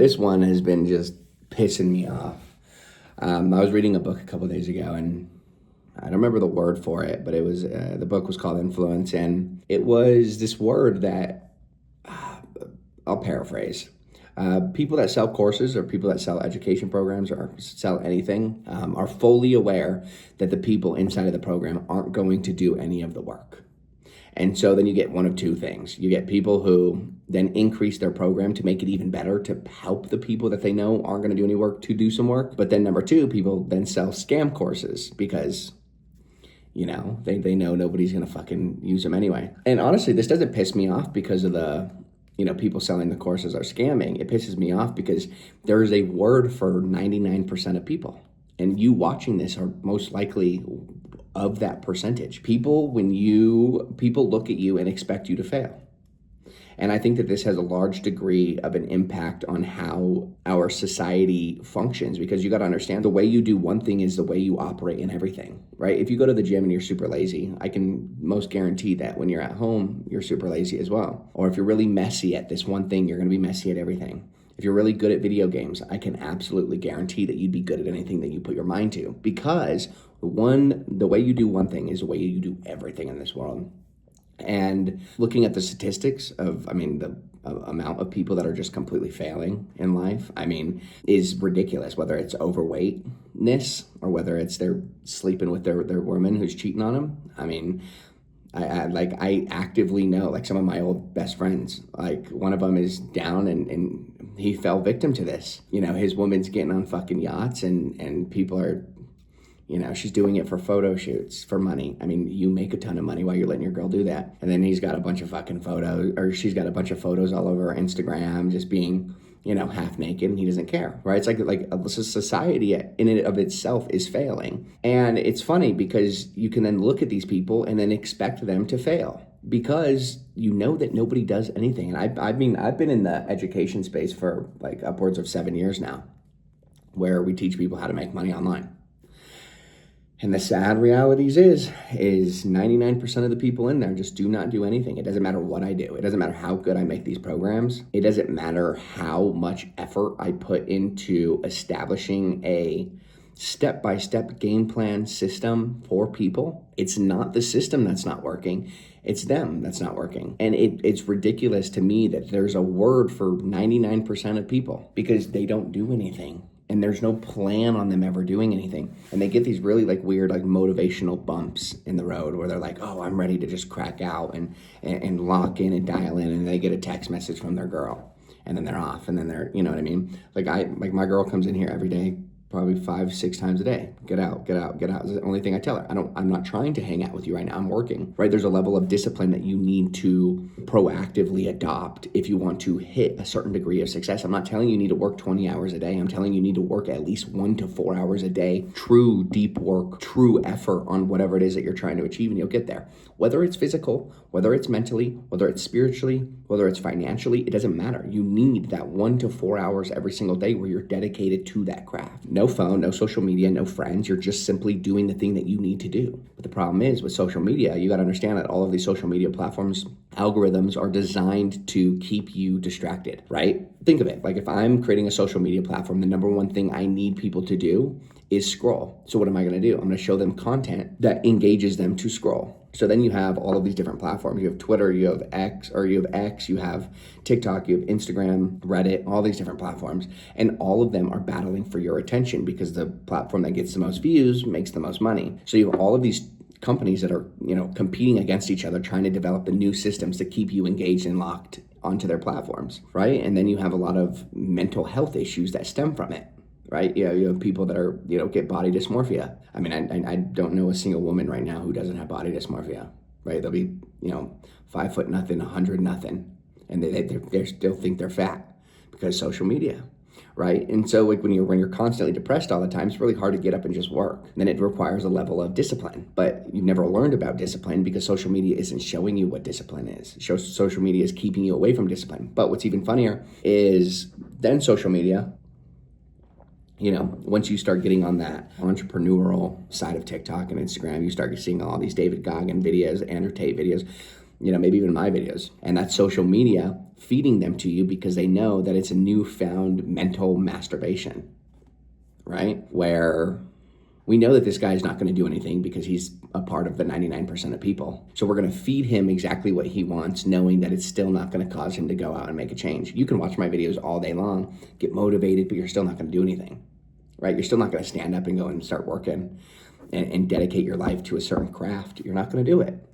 This one has been just pissing me off. I was reading a book a couple days ago, and I don't remember the word for it, but it was the book was called Influence, and it was this word that I'll paraphrase. People that sell courses or people that sell education programs or sell anything are fully aware that the people inside of the program aren't going to do any of the work. And so then you get one of two things. You get people who then increase their program to make it even better, to help the people that they know aren't going to do any work to do some work. But then number two, people then sell scam courses because, you know, they know nobody's going to fucking use them anyway. And honestly, this doesn't piss me off because of the, you know, people selling the courses are scamming. It pisses me off because there's a word for 99% of people. And you watching this are most likely of that percentage. People look at you and expect you to fail. And I think that this has a large degree of an impact on how our society functions, because you got to understand the way you do one thing is the way you operate in everything, right? If you go to the gym and you're super lazy, I can most guarantee that when you're at home, you're super lazy as well. Or if you're really messy at this one thing, you're going to be messy at everything. If you're really good at video games, I can absolutely guarantee that you'd be good at anything that you put your mind to, because the way you do one thing is the way you do everything in this world. And looking at the statistics of, the amount of people that are just completely failing in life, is ridiculous. Whether it's overweightness or whether it's they're sleeping with their woman who's cheating on them. I actively know, like, some of my old best friends, like one of them is down and he fell victim to this. You know, his woman's getting on fucking yachts and people are, you know, she's doing it for photo shoots, for money. You make a ton of money while you're letting your girl do that. And then he's got a bunch of fucking photos, or she's got a bunch of photos all over Instagram, just being, you know, half naked, and he doesn't care, right? It's like society in and of itself is failing. And it's funny because you can then look at these people and then expect them to fail, because you know that nobody does anything. And I've been in the education space for like upwards of 7 years now, where we teach people how to make money online. And the sad realities is 99% of the people in there just do not do anything. It doesn't matter what I do. It doesn't matter how good I make these programs. It doesn't matter how much effort I put into establishing a step-by-step game plan system for people. It's not the system that's not working. It's them that's not working. And it's ridiculous to me that there's a word for 99% of people, because they don't do anything. And there's no plan on them ever doing anything. And they get these really like weird, like motivational bumps in the road where they're like, oh, I'm ready to just crack out and lock in and dial in. And they get a text message from their girl, and then they're off, and then they're, you know what I mean? Like my girl comes in here every day, probably 5-6 times a day. Get out, get out, get out. It's the only thing I tell her. I'm not trying to hang out with you right now. I'm working, right? There's a level of discipline that you need to proactively adopt if you want to hit a certain degree of success. I'm not telling you need to work 20 hours a day. I'm telling you need to work at least 1 to 4 hours a day. True deep work, true effort on whatever it is that you're trying to achieve, and you'll get there. Whether it's physical, whether it's mentally, whether it's spiritually, whether it's financially, it doesn't matter. You need that 1 to 4 hours every single day where you're dedicated to that craft. No phone, no social media, no friends. You're just simply doing the thing that you need to do. But the problem is with social media, you got to understand that all of these social media platforms, algorithms are designed to keep you distracted, right? Think of it. Like, if I'm creating a social media platform, the number one thing I need people to do is scroll. So what am I going to do? I'm going to show them content that engages them to scroll. So then you have all of these different platforms. You have Twitter, you have X, you have TikTok, you have Instagram, Reddit, all these different platforms. And all of them are battling for your attention, because the platform that gets the most views makes the most money. So you have all of these companies that are, you know, competing against each other, trying to develop the new systems to keep you engaged and locked onto their platforms, right? And then you have a lot of mental health issues that stem from it. Right? You have people that are, you know, get body dysmorphia. I don't know a single woman right now who doesn't have body dysmorphia, right? They'll be, you know, 5 foot nothing, 100 nothing. And they still think they're fat because social media, right? And so like when you're constantly depressed all the time, it's really hard to get up and just work. And then it requires a level of discipline, but you've never learned about discipline because social media isn't showing you what discipline is. Social media is keeping you away from discipline. But what's even funnier is then social media, you know, once you start getting on that entrepreneurial side of TikTok and Instagram, you start seeing all these David Goggin videos, Andrew Tate videos. maybe even my videos. And that's social media feeding them to you because they know that it's a newfound mental masturbation, right? Where we know that this guy's not going to do anything because he's a part of the 99% of people. So we're going to feed him exactly what he wants, knowing that it's still not going to cause him to go out and make a change. You can watch my videos all day long, get motivated, but you're still not going to do anything, right? You're still not going to stand up and go and start working and dedicate your life to a certain craft. You're not going to do it,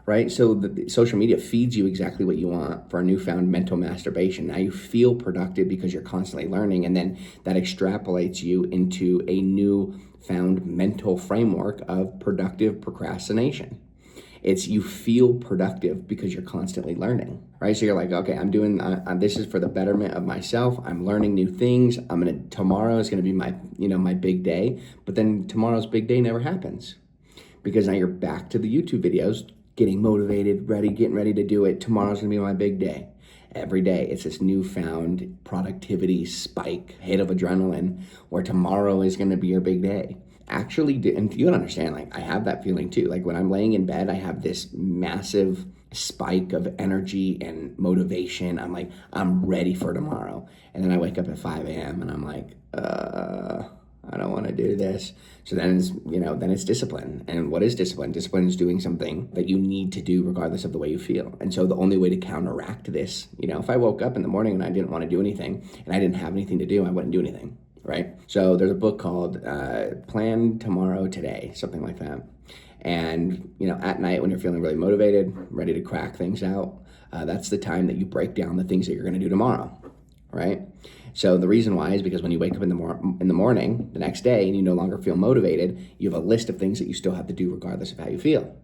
right? So the social media feeds you exactly what you want for a newfound mental masturbation. Now you feel productive because you're constantly learning, and then that extrapolates you into a new found mental framework of productive procrastination. It's you feel productive because you're constantly learning, right? So you're like, okay, I'm doing this is for the betterment of myself. I'm learning new things. Tomorrow is gonna be my my big day, but then tomorrow's big day never happens because now you're back to the YouTube videos, getting motivated, getting ready to do it. Tomorrow's gonna be my big day. Every day, it's this newfound productivity spike, hit of adrenaline, where tomorrow is going to be your big day. Actually, and you don't understand, like, I have that feeling too. Like, when I'm laying in bed, I have this massive spike of energy and motivation. I'm like, I'm ready for tomorrow. And then I wake up at 5 a.m. and I'm like, I don't want to do this. So then it's discipline. And what is discipline? Discipline is doing something that you need to do regardless of the way you feel. And so the only way to counteract this, if I woke up in the morning and I didn't want to do anything and I didn't have anything to do, I wouldn't do anything, right? So there's a book called Plan Tomorrow Today, something like that. And, at night when you're feeling really motivated, ready to crack things out, that's the time that you break down the things that you're going to do tomorrow, right? So the reason why is because when you wake up in the morning the next day and you no longer feel motivated, you have a list of things that you still have to do regardless of how you feel.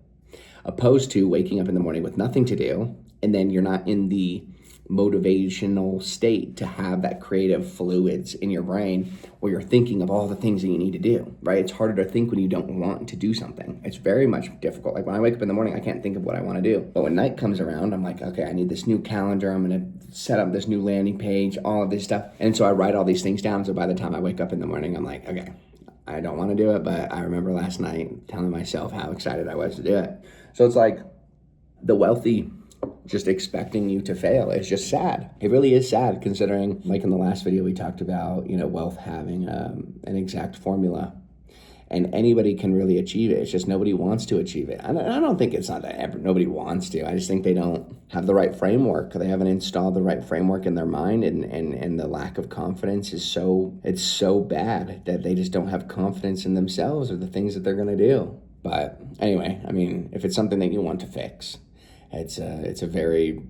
Opposed to waking up in the morning with nothing to do, and then you're not in the motivational state to have that creative fluids in your brain where you're thinking of all the things that you need to do, right? It's harder to think when you don't want to do something. It's very much difficult. Like when I wake up in the morning, I can't think of what I want to do. But when night comes around, I'm like, okay, I need this new calendar. I'm going to set up this new landing page, all of this stuff. And so I write all these things down. So by the time I wake up in the morning, I'm like, okay, I don't want to do it, but I remember last night telling myself how excited I was to do it. So it's like the wealthy just expecting you to fail is just sad. It really is sad, considering, like in the last video we talked about, wealth having an exact formula, and anybody can really achieve it. It's just nobody wants to achieve it. And I don't think it's not that nobody wants to. I just think they don't have the right framework. They haven't installed the right framework in their mind, and the lack of confidence is so bad that they just don't have confidence in themselves or the things that they're going to do. But anyway, I mean, if it's something that you want to fix, it's a very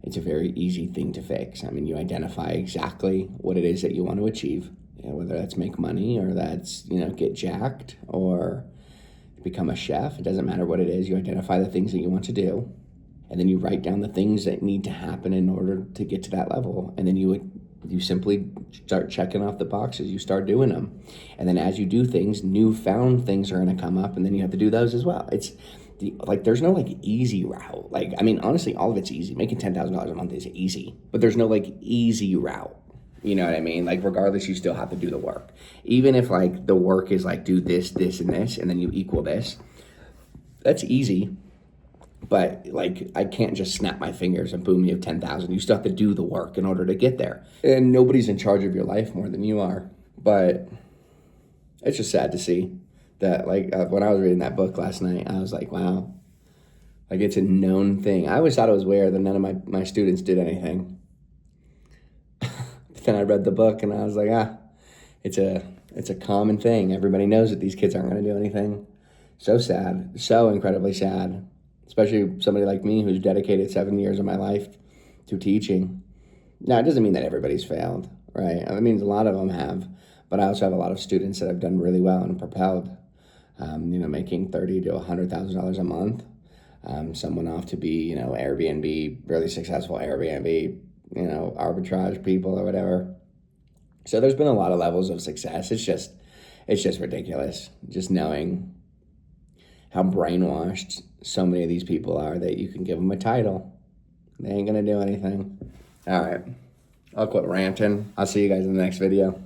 easy thing to fix. I mean, you identify exactly what it is that you want to achieve, whether that's make money or that's, get jacked or become a chef. It doesn't matter what it is. You identify the things that you want to do, and then you write down the things that need to happen in order to get to that level. And then you simply start checking off the boxes. You start doing them. And then as you do things, newfound things are going to come up, and then you have to do those as well. There's no easy route. Honestly, all of it's easy. Making $10,000 a month is easy, but there's no easy route. You know what I mean? Regardless, you still have to do the work. Even if the work is do this, this, and this, and then you equal this, that's easy. But I can't just snap my fingers and boom, you have 10,000. You still have to do the work in order to get there. And nobody's in charge of your life more than you are. But it's just sad to see that, when I was reading that book last night, I was like, wow, it's a known thing. I always thought it was weird that none of my students did anything. But then I read the book and I was like, it's a common thing. Everybody knows that these kids aren't going to do anything. So sad, so incredibly sad, especially somebody like me who's dedicated 7 years of my life to teaching. Now, it doesn't mean that everybody's failed, right? It means a lot of them have, but I also have a lot of students that have done really well and propelled. Making $30,000 to $100,000 a month. Some went off to be, Airbnb, really successful Airbnb, arbitrage people or whatever. So there's been a lot of levels of success. It's just ridiculous. Just knowing how brainwashed so many of these people are that you can give them a title. They ain't gonna do anything. All right, I'll quit ranting. I'll see you guys in the next video.